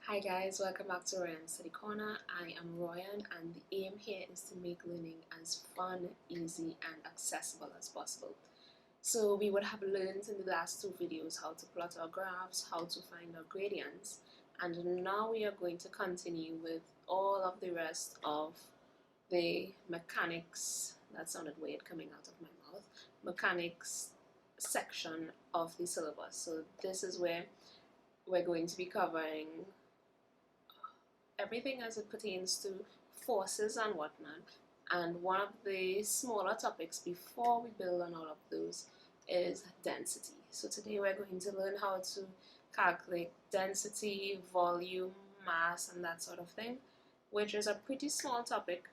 Hi guys, welcome back to Ryan Study Corner. I am Royan and the aim here is to make learning as fun, easy and accessible as possible. So we would have learned in the last two videos how to plot our graphs, how to find our gradients, and now we are going to continue with all of the rest of the mechanics, that sounded weird coming out of my mouth, mechanics section of the syllabus. So this is where we're going to be covering everything as it pertains to forces and whatnot. And one of the smaller topics before we build on all of those is density. So today we're going to learn how to calculate density, volume, mass, and that sort of thing, which is a pretty small topic,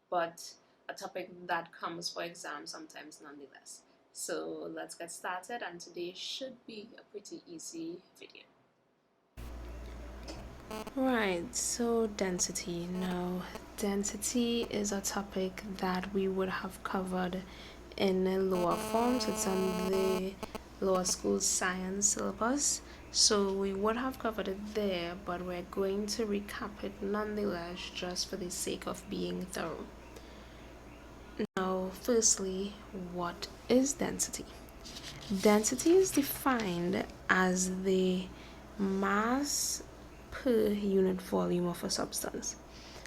but a topic that comes for exam sometimes nonetheless. So let's get started, and today should be a pretty easy video. Right, so density. Now, density is a topic that we would have covered in a lower forms. It's on the lower school science syllabus. So we would have covered it there, but we're going to recap it nonetheless just for the sake of being thorough. Now, firstly, what is density? Density is defined as the mass per unit volume of a substance.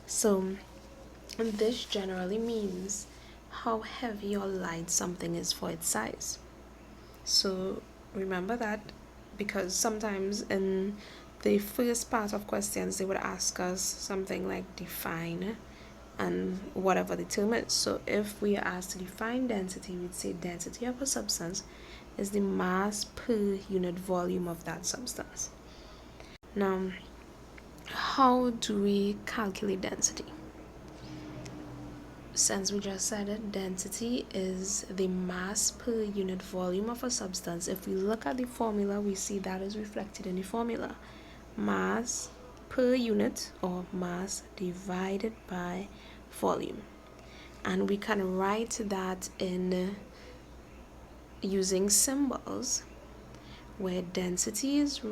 So this generally means how heavy or light something is for its size. So remember that, because sometimes in the first part of questions they would ask us something like define and whatever the term is. So if we are asked to define density, we'd say density of a substance is the mass per unit volume of that substance. Now, how do we calculate density? Since we just said it, density is the mass per unit volume of a substance. If we look at the formula, we see that is reflected in the formula. Mass per unit, or mass divided by volume. And we can write that in using symbols, where density is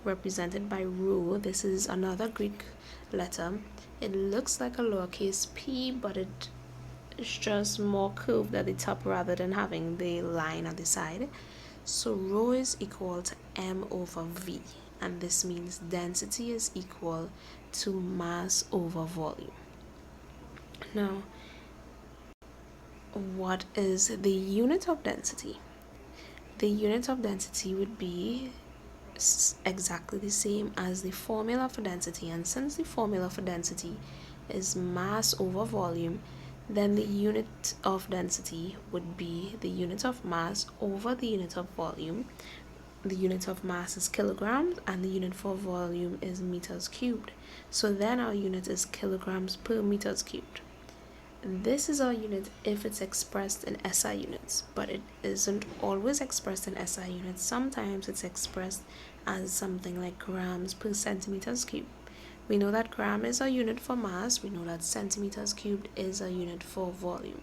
represented by rho. This is another Greek letter. It looks like a lowercase p, but it's just more curved at the top rather than having the line at the side. So rho is equal to m over v, and this means density is equal to mass over volume. Now, what is the unit of density? The unit of density would be exactly the same as the formula for density, and since the formula for density is mass over volume, then the unit of density would be the unit of mass over the unit of volume. The unit of mass is kilograms and the unit for volume is meters cubed. So then our unit is kilograms per meters cubed. This is our unit if it's expressed in SI units, but it isn't always expressed in SI units. Sometimes it's expressed as something like grams per centimeters cubed. We know that gram is a unit for mass, we know that centimeters cubed is a unit for volume,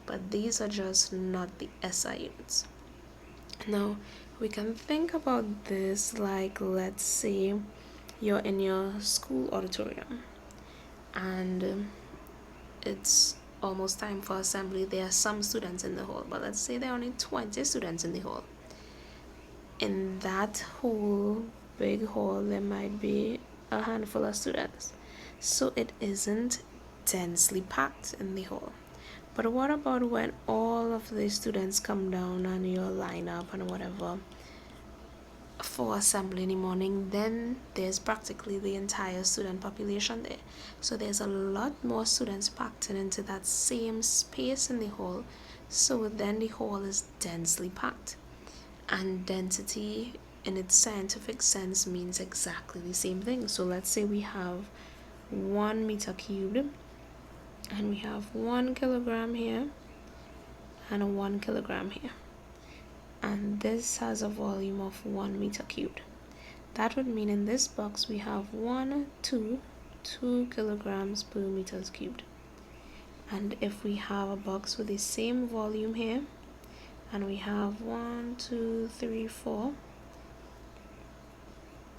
but these are just not the SI units. Now, we can think about this like, let's say you're in your school auditorium and it's almost time for assembly. There are some students in the hall, but let's say there are only 20 students in the hall. In that whole big hall, there might be a handful of students, so it isn't densely packed in the hall. But what about when all of the students come down and you line up and whatever for assembly in the morning? Then there's practically the entire student population there, so there's a lot more students packed into that same space in the hall, so then the hall is densely packed. And density in its scientific sense means exactly the same thing. So let's say we have 1 meter cubed and we have 1 kilogram here and 1 kilogram here, and this has a volume of 1 meter cubed. That would mean in this box we have 2 kilograms per meters cubed. And if we have a box with the same volume here, and we have 1, 2, 3, 4,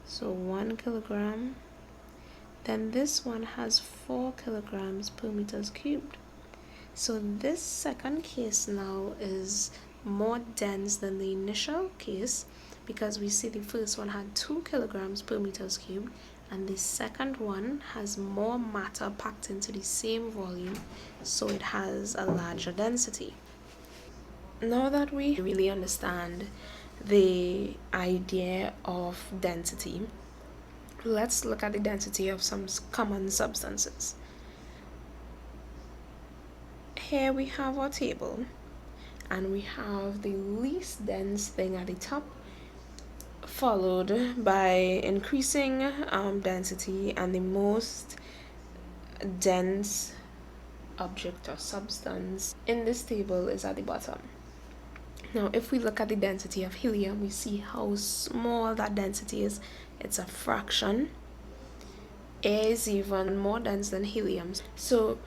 so 1 kilogram then this one has 4 kilograms per meters cubed. So this second case now is more dense than the initial case, because we see the first one had 2 kilograms per meters cubed, and the second one has more matter packed into the same volume, so it has a larger density. Now that we really understand the idea of density, let's look at the density of some common substances. Here we have our table, and we have the least dense thing at the top, followed by increasing density, and the most dense object or substance in this table is at the bottom. Now, if we look at the density of helium, we see how small that density is. It's a fraction. Air is even more dense than helium. So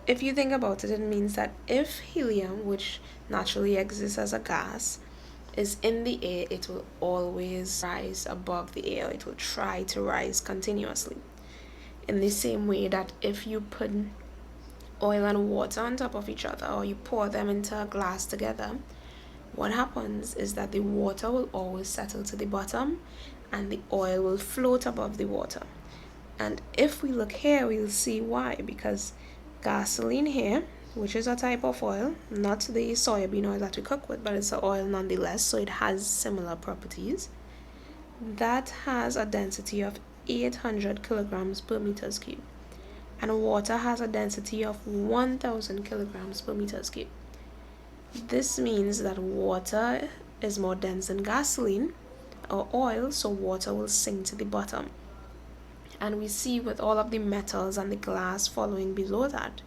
if you think about it, it means that if helium, which naturally exists as a gas, is in the air, it will always rise above the air. It will try to rise continuously. In the same way that if you put oil and water on top of each other, or you pour them into a glass together, what happens is that the water will always settle to the bottom and the oil will float above the water. And if we look here, we'll see why. Because gasoline here, which is a type of oil, not the soybean oil that we cook with, but it's an oil nonetheless, so it has similar properties, that has a density of 800 kilograms per meters cube, and water has a density of 1000 kilograms per meters cube. This means that water is more dense than gasoline or oil, so water will sink to the bottom. And we see with all of the metals and the glass following below that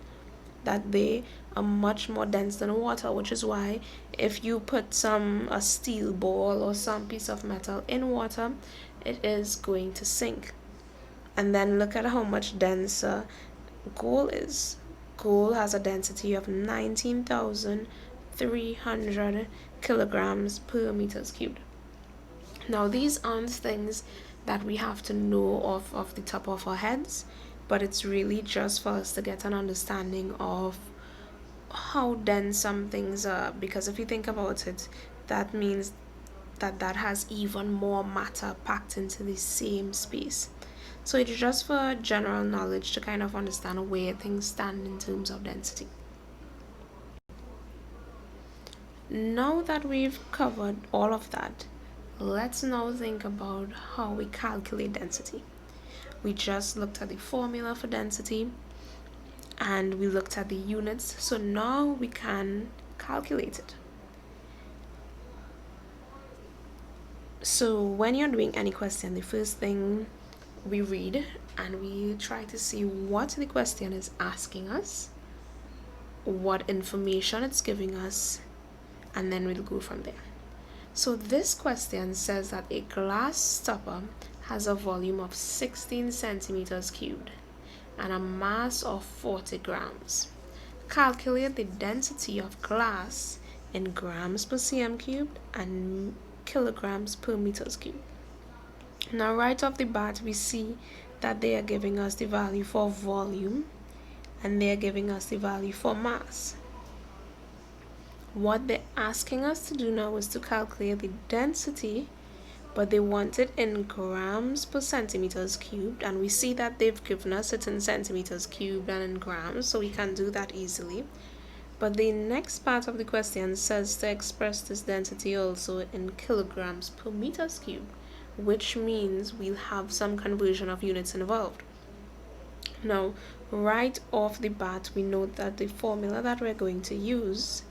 they are much more dense than water, which is why if you put a steel ball or some piece of metal in water, it is going to sink. And then look at how much denser gold is. Gold has a density of 19,300 kilograms per meters cubed. Now, these aren't things that we have to know off the top of our heads, but it's really just for us to get an understanding of how dense some things are, because if you think about it, that means that has even more matter packed into the same space. So it's just for general knowledge to kind of understand where things stand in terms of density. Now that we've covered all of that, let's now think about how we calculate density. We just looked at the formula for density and we looked at the units, so now we can calculate it. So when you're doing any question, the first thing we read and we try to see what the question is asking us, what information it's giving us, and then we'll go from there. So this question says that a glass stopper has a volume of 16 centimeters cubed and a mass of 40 grams. Calculate the density of glass in grams per cm cubed and kilograms per meters cubed. Now right off the bat, we see that they are giving us the value for volume and they are giving us the value for mass. What they're asking us to do now is to calculate the density, but they want it in grams per centimeters cubed, and we see that they've given us it in centimeters cubed and in grams, so we can do that easily. But the next part of the question says to express this density also in kilograms per meters cubed, which means we'll have some conversion of units involved. Now, right off the bat, we note that the formula that we're going to use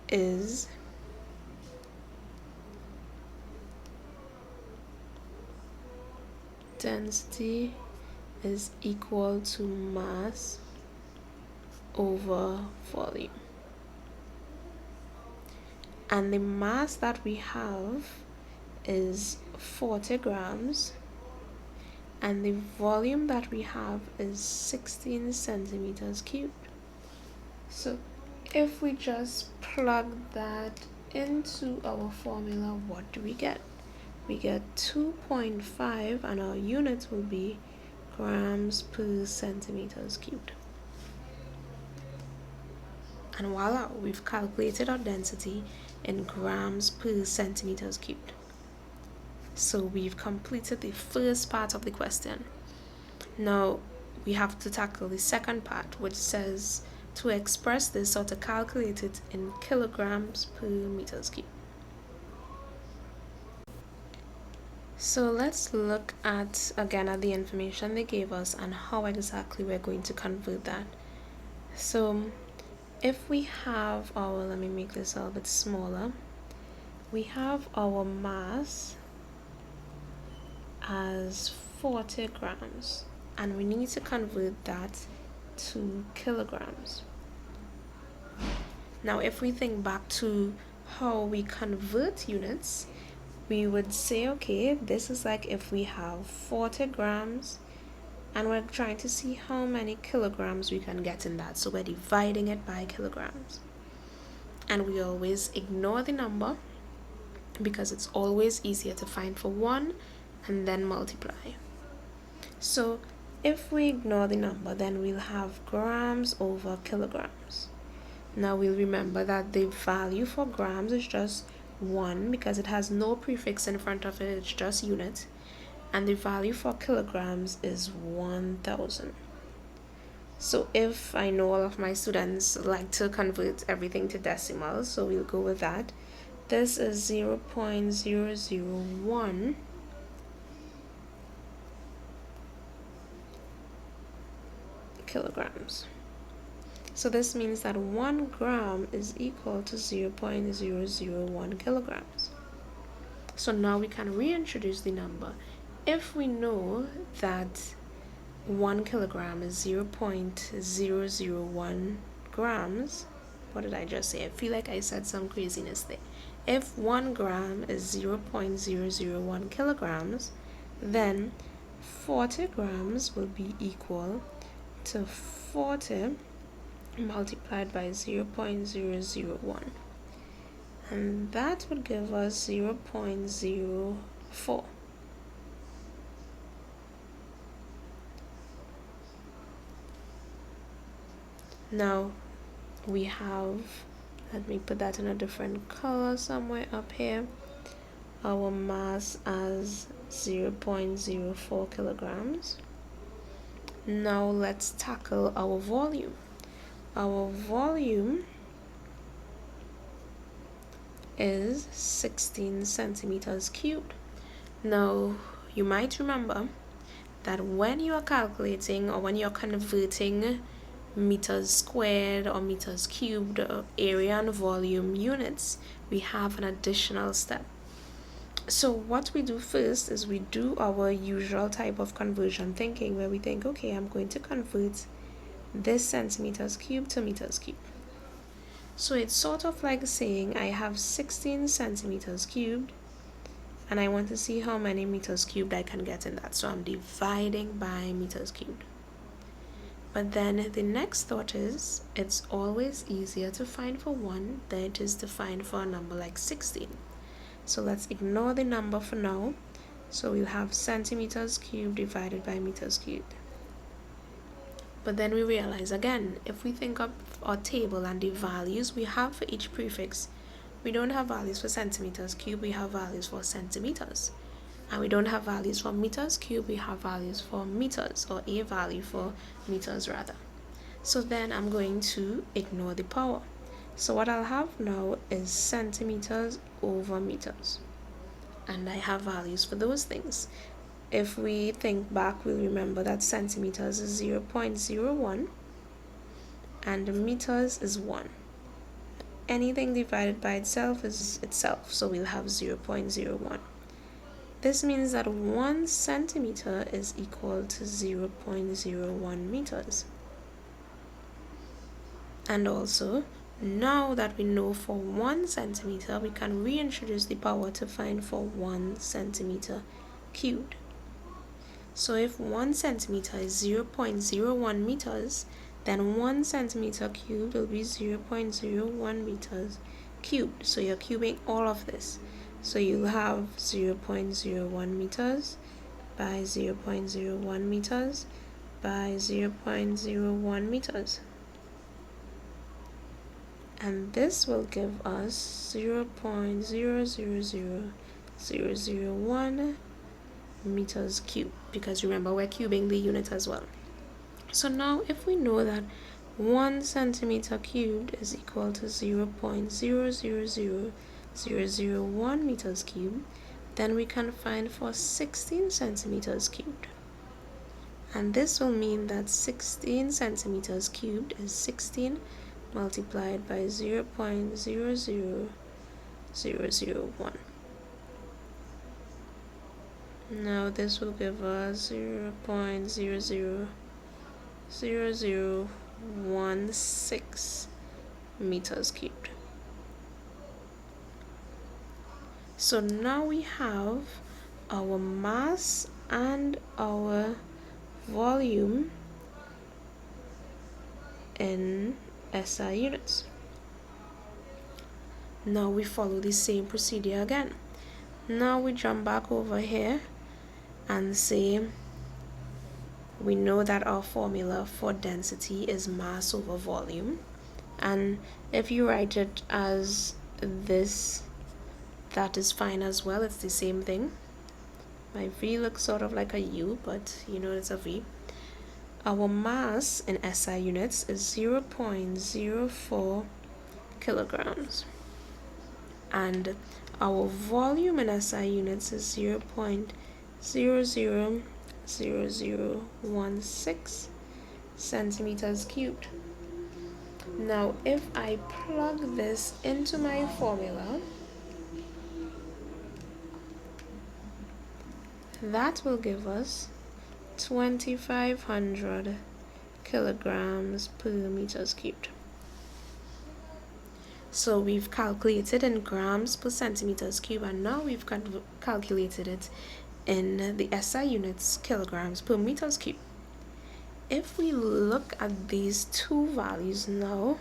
is density is equal to mass over volume. And the mass that we have is 40 grams, and the volume that we have is 16 centimeters cubed. So if we just plug that into our formula, what do we get? We get 2.5, and our units will be grams per centimeters cubed. And voila, we've calculated our density in grams per centimeters cubed. So we've completed the first part of the question. Now we have to tackle the second part, which says to express this or to calculate it in kilograms per meters cubed. So let's look at the information they gave us and how exactly we're going to convert that. So if we have our, let me make this a little bit smaller, we have our mass as 40 grams and we need to convert that to kilograms. Now if we think back to how we convert units, we would say, okay, this is like if we have 40 grams and we're trying to see how many kilograms we can get in that. So we're dividing it by kilograms. And we always ignore the number because it's always easier to find for one and then multiply. So if we ignore the number, then we'll have grams over kilograms. Now we'll remember that the value for grams is just 1 because it has no prefix in front of it, it's just unit. And the value for kilograms is 1000. So if I know all of my students like to convert everything to decimals, so we'll go with that. This is 0.001 kilograms. So this means that 1 gram is equal to 0.001 kilograms. So now we can reintroduce the number. If we know that 1 kilogram is 0.001 grams, what did I just say? I feel like I said some craziness there. If 1 gram is 0.001 kilograms, then 40 grams will be equal to 40 multiplied by 0.001, and that would give us 0.04. Now we have, let me put that in a different color somewhere up here, our mass as 0.04 kilograms. Now let's tackle our volume. Our volume is 16 centimeters cubed. Now you might remember that when you are calculating or when you're converting meters squared or meters cubed or area and volume units, we have an additional step. So what we do first is we do our usual type of conversion thinking, where we think, okay, I'm going to convert this centimeters cubed to meters cubed. So it's sort of like saying I have 16 centimeters cubed and I want to see how many meters cubed I can get in that. So I'm dividing by meters cubed. But then the next thought is it's always easier to find for 1 than it is to find for a number like 16. So let's ignore the number for now. So we'll have centimeters cubed divided by meters cubed. But then we realize again, if we think of our table and the values we have for each prefix, we don't have values for centimeters cubed, we have values for centimeters. And we don't have values for meters cubed, we have values for meters, or a value for meters rather. So then I'm going to ignore the power. So what I'll have now is centimeters over meters. And I have values for those things. If we think back, we'll remember that centimeters is 0.01 and meters is 1. Anything divided by itself is itself, so we'll have 0.01. This means that 1 centimeter is equal to 0.01 meters. And also, now that we know for 1 centimeter, we can reintroduce the power to find for 1 centimeter cubed. So if 1 centimeter is 0.01 meters, then 1 centimeter cubed will be 0.01 meters cubed. So you're cubing all of this. So you'll have 0.01 meters by 0.01 meters by 0.01 meters. And this will give us 0.000001 meters cubed, because remember we're cubing the unit as well. So now if we know that 1 centimeter cubed is equal to 0.000001 meters cubed, then we can find for 16 centimeters cubed. And this will mean that 16 centimeters cubed is 16 multiplied by 0.00001. Now this will give us 0.000016 meters cubed. So now we have our mass and our volume in SI units. Now we follow the same procedure again. Now we jump back over here and say we know that our formula for density is mass over volume, and if you write it as this, that is fine as well. It's the same thing. My V looks sort of like a U, but you know it's a V. Our mass in SI units is 0.04 kilograms, and our volume in SI units is 0.000016 centimeters cubed. Now if I plug this into my formula, that will give us 2500 kilograms per meters cubed. So we've calculated in grams per centimeters cube, and now we've calculated it in the SI units, kilograms per meters cube. If we look at these two values now,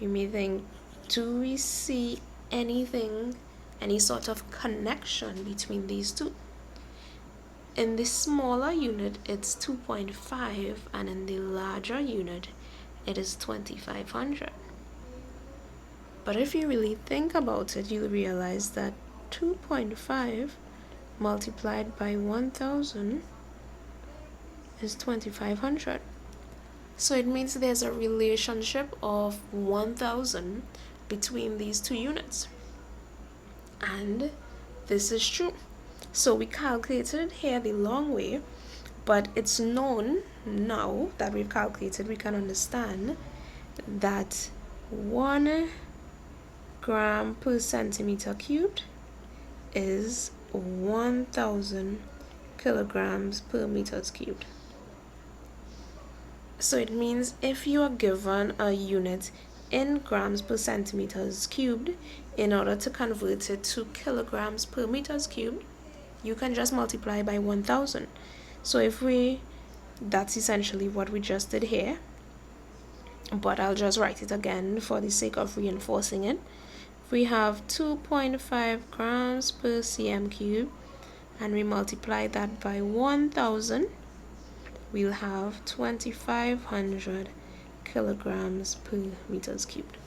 we may think, do we see anything, any sort of connection between these two? In the smaller unit, it's 2.5, and in the larger unit, it is 2500. But if you really think about it, you'll realize that 2.5 multiplied by 1000 is 2500. So it means there's a relationship of 1000 between these two units. And this is true. So we calculated it here the long way, but it's known now that we've calculated, we can understand that 1 gram per centimeter cubed is 1000 kilograms per meters cubed. So it means if you are given a unit in grams per centimeters cubed, in order to convert it to kilograms per meters cubed, you can just multiply by 1000. So that's essentially what we just did here, but I'll just write it again for the sake of reinforcing it. We have 2.5 grams per cm cube, and we multiply that by 1000, we'll have 2500 kilograms per meters cubed.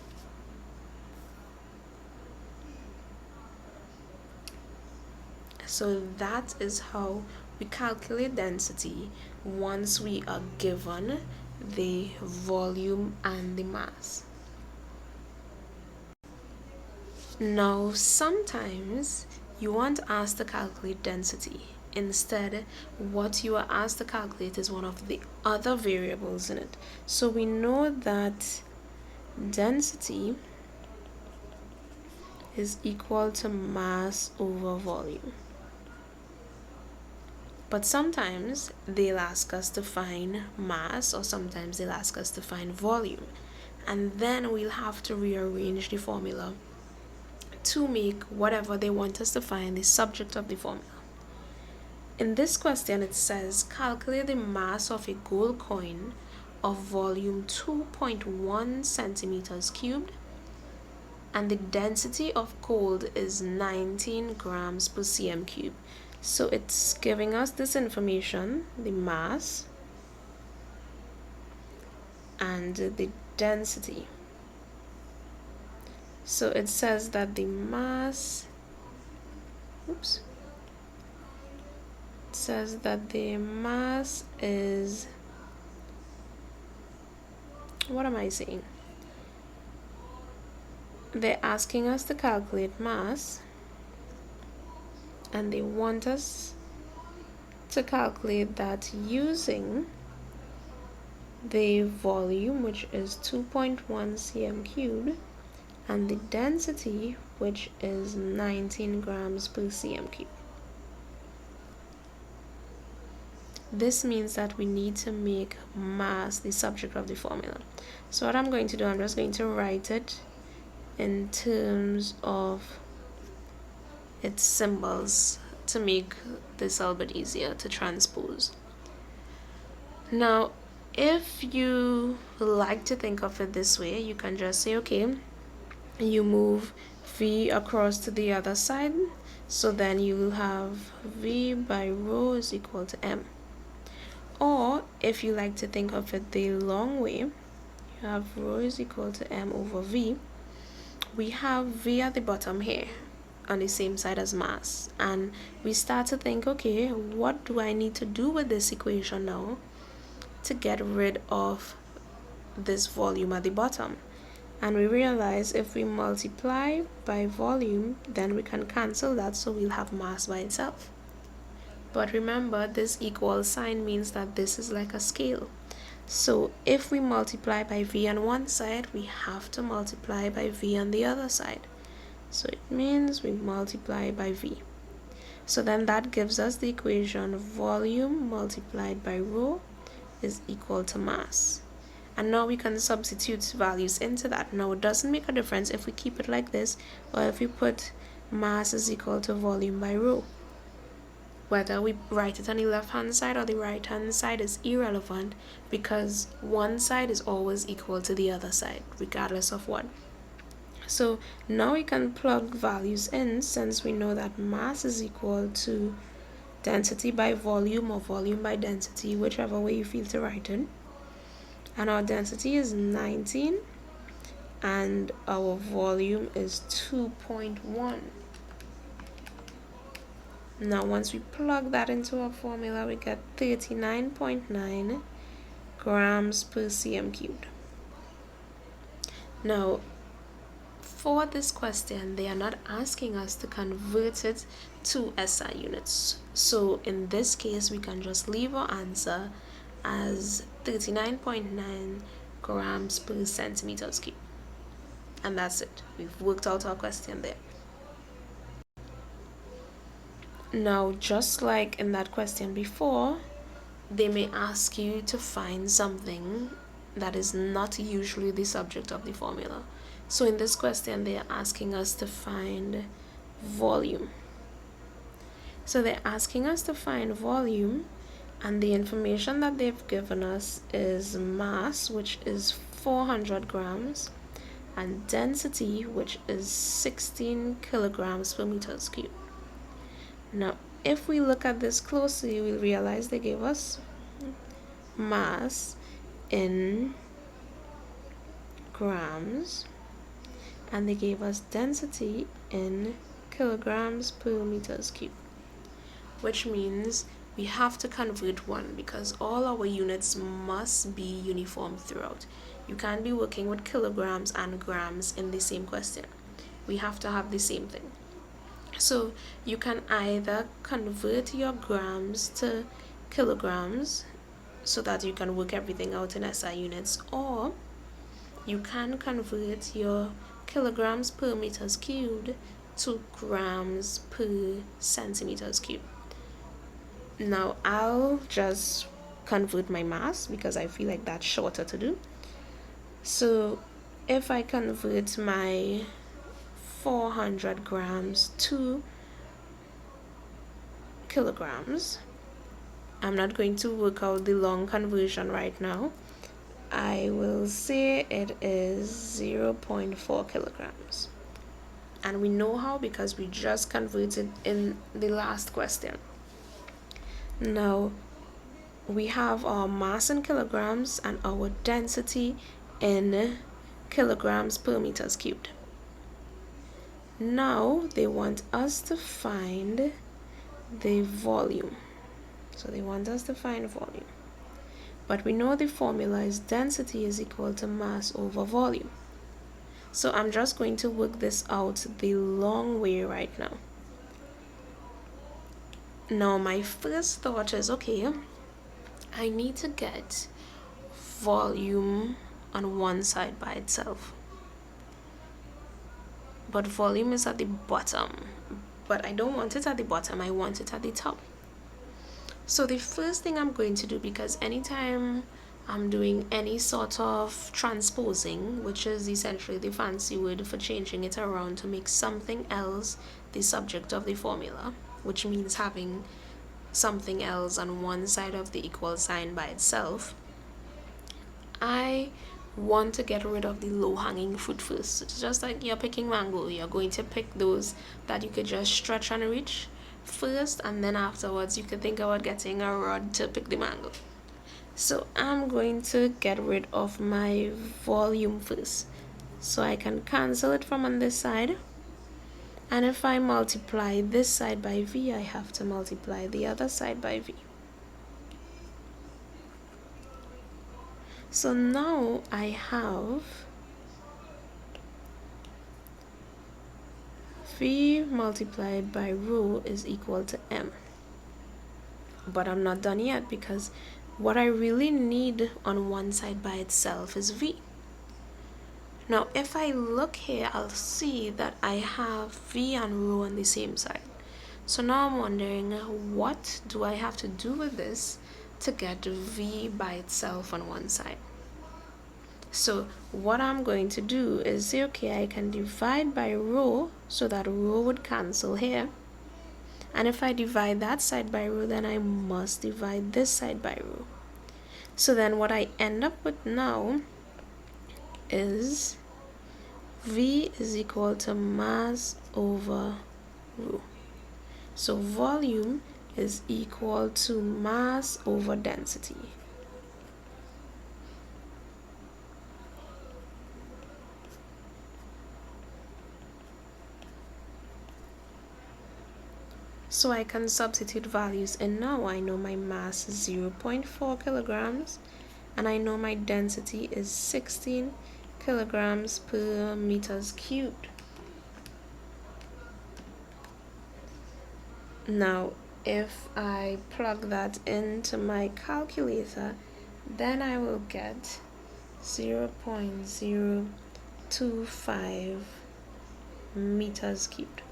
So that is how we calculate density once we are given the volume and the mass. Now sometimes you aren't asked to calculate density. Instead, what you are asked to calculate is one of the other variables in it. So we know that density is equal to mass over volume. But sometimes they'll ask us to find mass, or sometimes they'll ask us to find volume. And then we'll have to rearrange the formula to make whatever they want us to find the subject of the formula. In this question, it says, calculate the mass of a gold coin of volume 2.1 centimeters cubed, and the density of gold is 19 grams per cm cube. So it's giving us this information, the mass and the density. So it says that the mass, oops, it says that the mass is, what am I saying? They're asking us to calculate mass, and they want us to calculate that using the volume, which is 2.1 cm cubed, and the density, which is 19 grams per cm cube. This means that we need to make mass the subject of the formula. So what I'm going to do, I'm just going to write it in terms of its symbols to make this a little bit easier to transpose. Now, if you like to think of it this way, you can just say, okay, you move V across to the other side, so then you will have V by rho is equal to M. Or if you like to think of it the long way, you have rho is equal to M over V. We have V at the bottom here on the same side as mass, and we start to think, okay, what do I need to do with this equation now to get rid of this volume at the bottom? And we realize if we multiply by volume, then we can cancel that, so we'll have mass by itself. But remember, this equal sign means that this is like a scale. So if we multiply by V on one side, we have to multiply by V on the other side. So it means we multiply by V. So then that gives us the equation volume multiplied by rho is equal to mass. And now we can substitute values into that. Now it doesn't make a difference if we keep it like this or if we put mass is equal to volume by rho. Whether we write it on the left hand side or the right hand side is irrelevant, because one side is always equal to the other side regardless of what. So now we can plug values in, since we know that mass is equal to density by volume or volume by density, whichever way you feel to write it. And our density is 19 and our volume is 2.1. Now once we plug that into our formula, we get 39.9 grams per cm cubed. Now for this question, they are not asking us to convert it to SI units. So in this case, we can just leave our answer as 39.9 grams per centimeters cube. And that's it. We've worked out our question there. Now, just like in that question before, they may ask you to find something that is not usually the subject of the formula. So in this question, they are asking us to find volume. So they're asking us to find volume, and the information that they've given us is mass, which is 400 grams, and density, which is 16 kilograms per meters cube. Now, if we look at this closely, we'll realize they gave us mass in grams, and they gave us density in kilograms per meters cube, which means we have to convert one, because all our units must be uniform throughout. You can't be working with kilograms and grams in the same question. We have to have the same thing. So you can either convert your grams to kilograms so that you can work everything out in SI units, or you can convert your kilograms per meters cubed to grams per centimeters cubed. Now I'll just convert my mass because I feel like that's shorter to do. So if I convert my 400 grams to kilograms, I'm not going to work out the long conversion right now. I will say it is 0.4 kilograms. And we know how because we just converted in the last question. Now we have our mass in kilograms and our density in kilograms per meters cubed. Now they want us to find the volume. So they want us to find volume. But we know the formula is density is equal to mass over volume. So I'm just going to work this out the long way right now. Now my first thought is, okay, I need to get volume on one side by itself. But volume is at the bottom. But I don't want it at the bottom, I want it at the top. So the first thing I'm going to do, because anytime I'm doing any sort of transposing, which is essentially the fancy word for changing it around to make something else the subject of the formula, which means having something else on one side of the equal sign by itself, I want to get rid of the low-hanging fruit first. It's just like you're picking mango. You're going to pick those that you could just stretch and reach first, and then afterwards you could think about getting a rod to pick the mango. So I'm going to get rid of my volume first. So I can cancel it from on this side. And if I multiply this side by v, I have to multiply the other side by v. So now I have v multiplied by rho is equal to m. But I'm not done yet, because what I really need on one side by itself is v. Now if I look here, I'll see that I have v and rho on the same side. So now I'm wondering, what do I have to do with this to get v by itself on one side? So what I'm going to do is say, okay, I can divide by rho, so that rho would cancel here. And if I divide that side by rho, then I must divide this side by rho. So then what I end up with now is v is equal to mass over rho. So volume is equal to mass over density. So I can substitute values in now. I know my mass is 0.4 kilograms, and I know my density is 16 kilograms per meters cubed. Now if I plug that into my calculator, then I will get 0.025 meters cubed.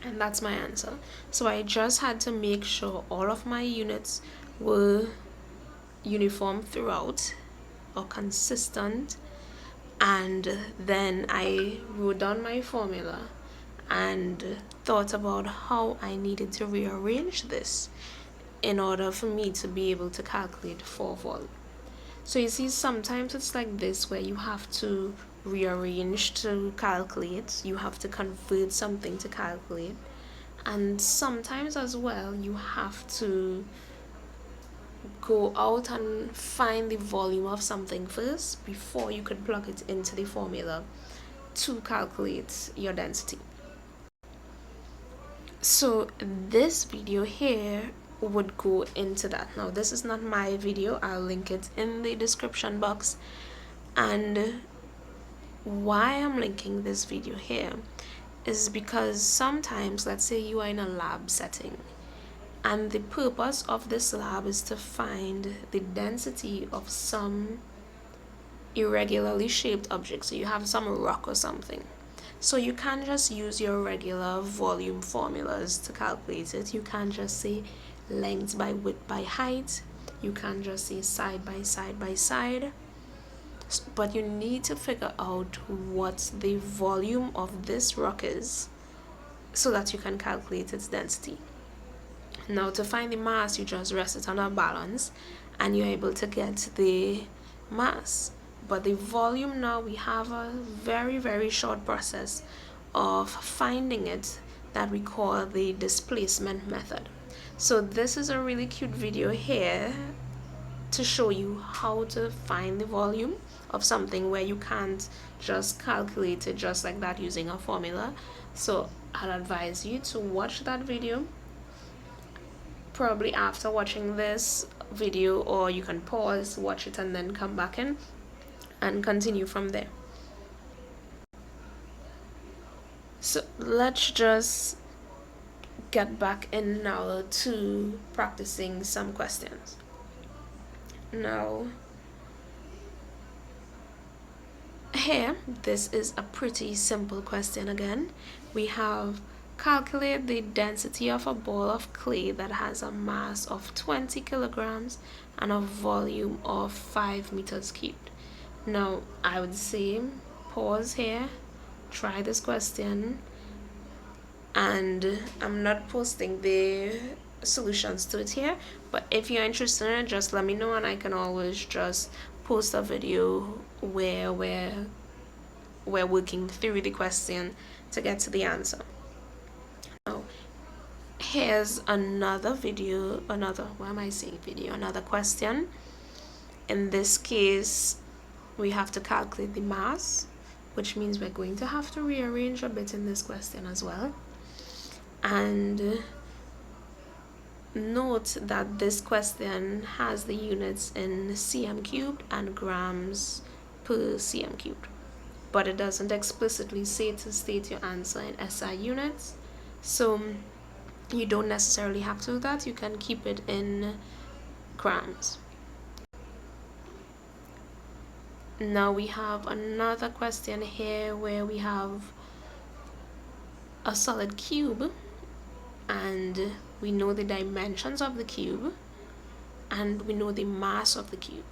And that's my answer. So I just had to make sure all of my units were uniform throughout or consistent, and then I wrote down my formula and thought about how I needed to rearrange this in order for me to be able to calculate for volume. So you see, sometimes it's like this, where you have to rearrange to calculate, you have to convert something to calculate, and sometimes as well you have to go out and find the volume of something first before you could plug it into the formula to calculate your density. So this video here would go into that. Now this is not my video, I'll link it in the description box. And why I'm linking this video here is because sometimes, let's say you are in a lab setting, and the purpose of this lab is to find the density of some irregularly shaped object. So you have some rock or something. So you can't just use your regular volume formulas to calculate it. You can't just say length by width by height. You can't just say side by side by side. But you need to figure out what the volume of this rock is so that you can calculate its density. Now to find the mass, you just rest it on a balance and you're able to get the mass. But the volume, now we have a very short process of finding it that we call the displacement method. So this is a really cute video here to show you how to find the volume of something where you can't just calculate it just like that using a formula. So I'll advise you to watch that video probably after watching this video, or you can pause, watch it, and then come back in and continue from there. So let's just get back in now to practicing some questions. Now here, this is a pretty simple question again. We have calculate the density of a ball of clay that has a mass of 20 kilograms and a volume of 5 meters cubed. Now I would say pause here, try this question, and I'm not posting the solutions to it here, but if you're interested in it, just let me know and I can always just post a video where we're working through the question to get to the answer. Now here's another question. In this case, we have to calculate the mass, which means we're going to have to rearrange a bit in this question as well. And note that this question has the units in cm cubed and grams per cm cubed, but it doesn't explicitly say to state your answer in SI units, so you don't necessarily have to do that. You can keep it in grams. Now we have another question here where we have a solid cube and we know the dimensions of the cube and we know the mass of the cube.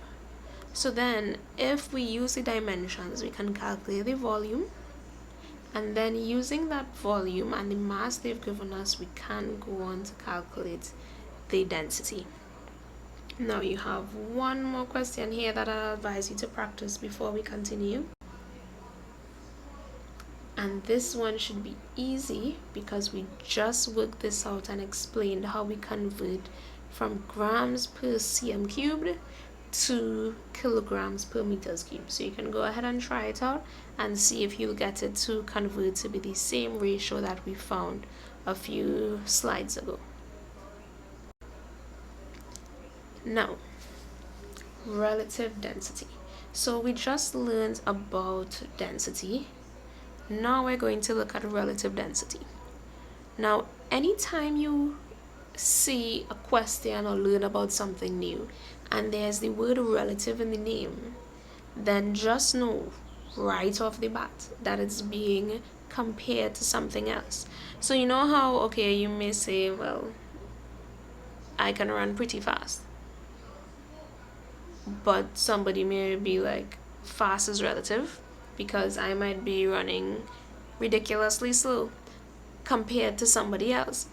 So then if we use the dimensions, we can calculate the volume, and then using that volume and the mass they've given us, we can go on to calculate the density. Now you have one more question here that I'll advise you to practice before we continue. And this one should be easy because we just worked this out and explained how we convert from grams per cm cubed to kilograms per meters cubed. So you can go ahead and try it out and see if you'll get it to convert to be the same ratio that we found a few slides ago. Now, relative density. So we just learned about density. Now we're going to look at relative density. Now, anytime you see a question or learn about something new and there's the word relative in the name, then just know right off the bat that it's being compared to something else. So you know how, okay, you may say, well, I can run pretty fast, but somebody may be like, fast is relative because I might be running ridiculously slow compared to somebody else.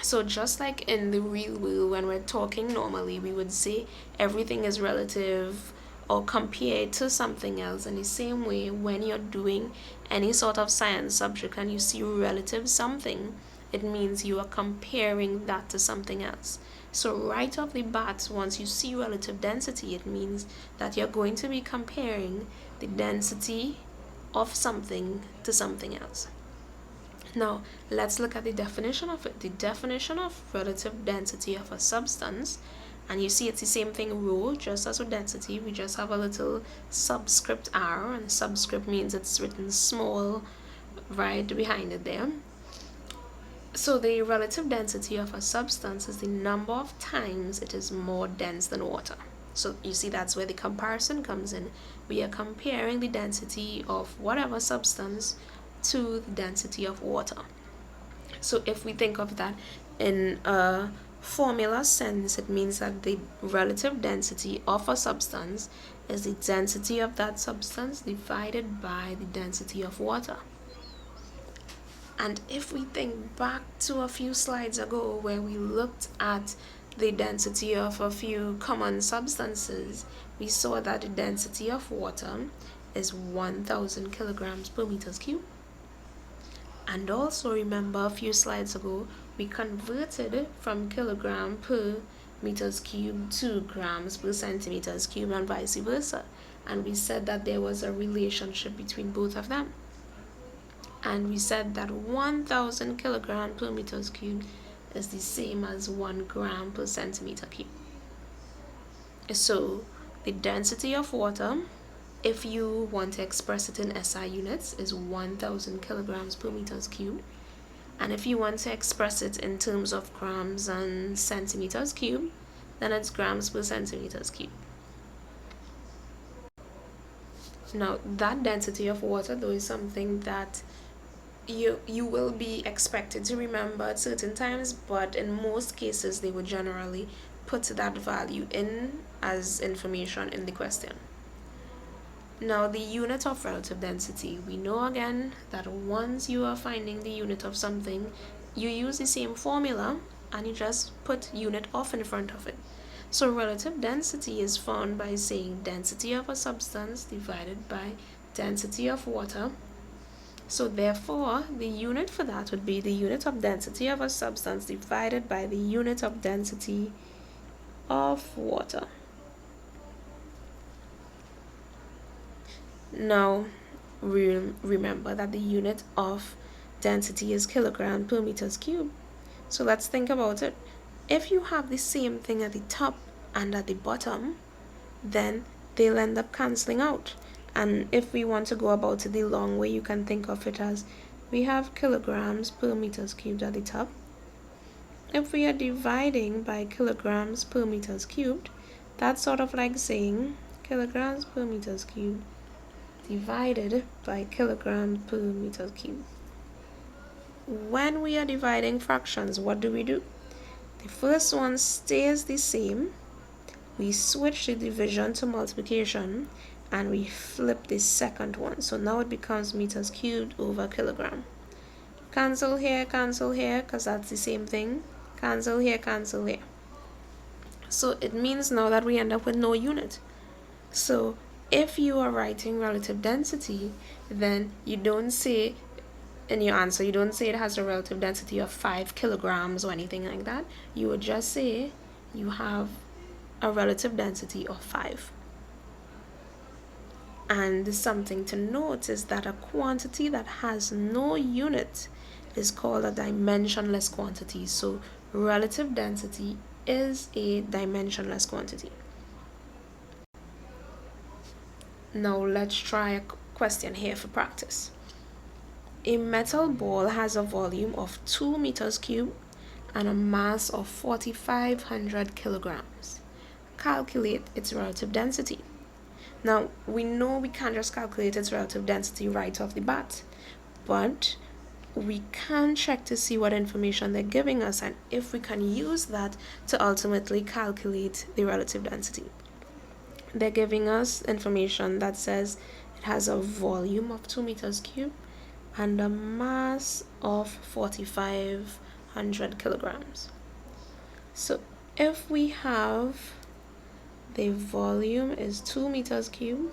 So just like in the real world, when we're talking normally, we would say everything is relative or compared to something else. In the same way, when you're doing any sort of science subject and you see relative something, it means you are comparing that to something else. So right off the bat, once you see relative density, it means that you're going to be comparing the density of something to something else. Now, let's look at the definition of it. The definition of relative density of a substance, and you see it's the same thing, rho, just as with density, we just have a little subscript r, and subscript means it's written small right behind it there. So the relative density of a substance is the number of times it is more dense than water. So you see that's where the comparison comes in. We are comparing the density of whatever substance to the density of water. So if we think of that in a formula sense, it means that the relative density of a substance is the density of that substance divided by the density of water. And if we think back to a few slides ago where we looked at the density of a few common substances, we saw that the density of water is 1000 kilograms per meters cubed. And also remember a few slides ago we converted from kilogram per meters cubed to grams per centimeters cubed and vice versa. And we said that there was a relationship between both of them. And we said that 1000 kilogram per meters cubed is the same as 1 gram per centimeter cubed. So the density of water, if you want to express it in SI units, is 1000 kilograms per meters cubed. And if you want to express it in terms of grams and centimeters cubed, then it's grams per centimeters cubed. Now, that density of water, though, is something that you will be expected to remember at certain times, but in most cases they would generally put that value in as information in the question. Now, the unit of relative density, we know again that once you are finding the unit of something, you use the same formula and you just put unit of in front of it. So relative density is found by saying density of a substance divided by density of water. So therefore, the unit for that would be the unit of density of a substance divided by the unit of density of water. Now, remember that the unit of density is kilogram per meters cubed. So let's think about it. If you have the same thing at the top and at the bottom, then they'll end up cancelling out. And if we want to go about it the long way, you can think of it as we have kilograms per meters cubed at the top. If we are dividing by kilograms per meters cubed, that's sort of like saying kilograms per meters cubed divided by kilograms per meters cubed. When we are dividing fractions, what do? The first one stays the same. We switch the division to multiplication and we flip the second one. So now it becomes meters cubed over kilogram. Cancel here, because that's the same thing. Cancel here, cancel here. So it means now that we end up with no unit. So if you are writing relative density, then you don't say in your answer, you don't say it has a relative density of 5 kilograms or anything like that. You would just say you have a relative density of 5. And something to note is that a quantity that has no unit is called a dimensionless quantity. So relative density is a dimensionless quantity. Now let's try a question here for practice. A metal ball has a volume of 2 meters cubed and a mass of 4,500 kilograms. Calculate its relative density. Now, we know we can't just calculate its relative density right off the bat, but we can check to see what information they're giving us and if we can use that to ultimately calculate the relative density. They're giving us information that says it has a volume of 2 meters cubed and a mass of 4,500 kilograms. So if we have the volume is 2 meters cubed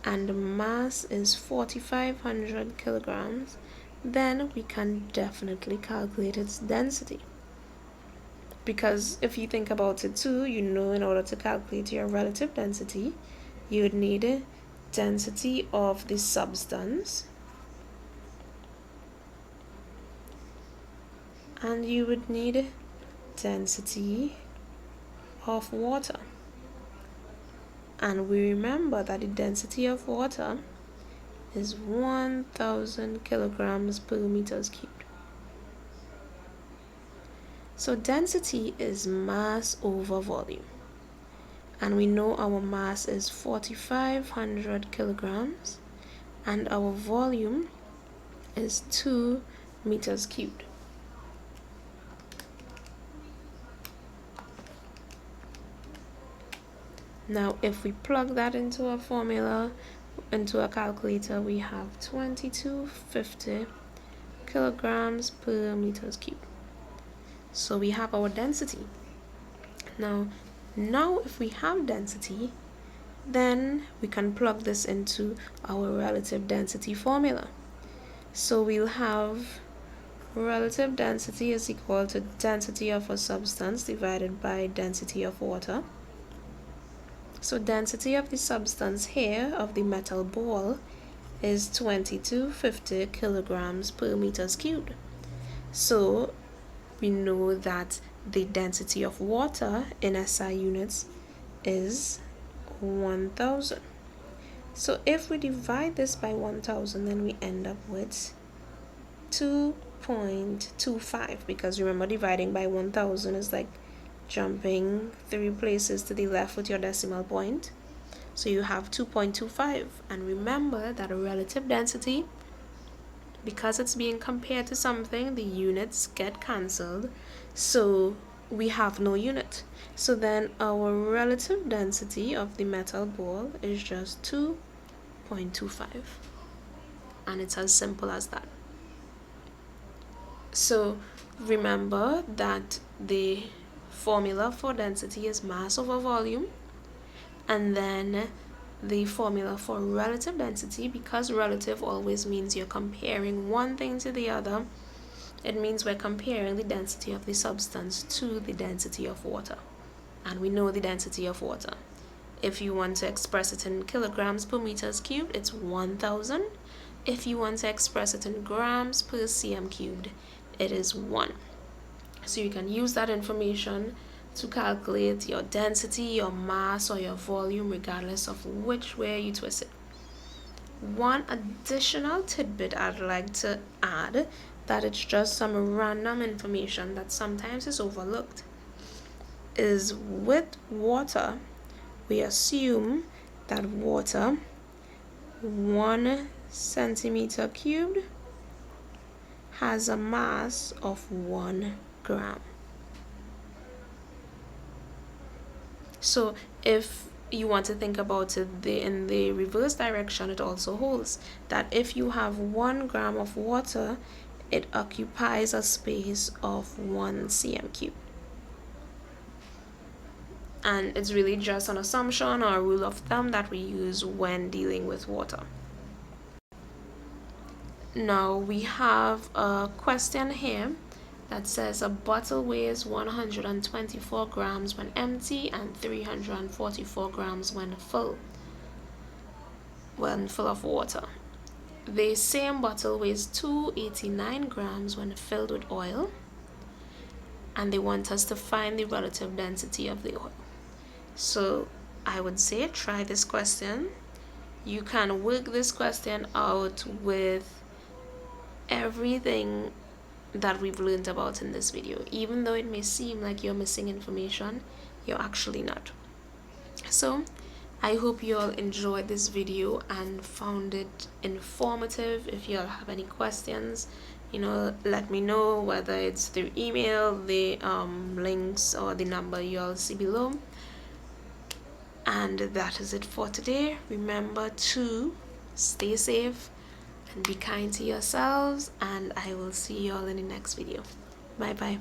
and the mass is 4,500 kilograms, then we can definitely calculate its density. Because if you think about it too, you know in order to calculate your relative density, you would need a density of the substance and you would need density of water. And we remember that the density of water is 1000 kilograms per meters cubed. So density is mass over volume. And we know our mass is 4,500 kilograms and our volume is 2 meters cubed. Now, if we plug that into a formula, into a calculator, we have 2250 kilograms per meters cubed. So we have our density. Now if we have density, then we can plug this into our relative density formula. So we'll have Relative density is equal to density of a substance divided by density of water. So density of the substance here, of the metal ball, is 2250 kilograms per meters cubed. So we know that the density of water in SI units is 1000. So if we divide this by 1000, then we end up with 2.25, because remember, dividing by 1000 is like jumping 3 places to the left with your decimal point. So you have 2.25, and remember that a relative density, because it's being compared to something, the units get cancelled, so we have no unit. So then our relative density of the metal ball is just 2.25, and it's as simple as that. So remember that the formula for density is mass over volume, and then the formula for relative density, because relative always means you're comparing one thing to the other, it means we're comparing the density of the substance to the density of water, and we know the density of water. If you want to express it in kilograms per meters cubed, it's 1000. If you want to express it in grams per cm cubed, it is 1. So you can use that information to calculate your density, your mass, or your volume, regardless of which way you twist it. One additional tidbit I'd like to add, that it's just some random information that sometimes is overlooked, is with water, we assume that water, 1 centimeter cubed, has a mass of 1 gram. So if you want to think about it in the reverse direction, it also holds that if you have 1 gram of water, it occupies a space of 1 cm cubed. And it's really just an assumption or a rule of thumb that we use when dealing with water. Now we have a question here that says a bottle weighs 124 grams when empty and 344 grams when full of water. The same bottle weighs 289 grams when filled with oil, and they want us to find the relative density of the oil. So I would say try this question. You can work this question out with everything that we've learned about in this video. Even though it may seem like you're missing information, you're actually not. So I hope you all enjoyed this video and found it informative. If you all have any questions, let me know, whether it's through email, the links, or the number you all see below. And that is it for today. Remember to stay safe and be kind to yourselves, and I will see you all in the next video. Bye bye.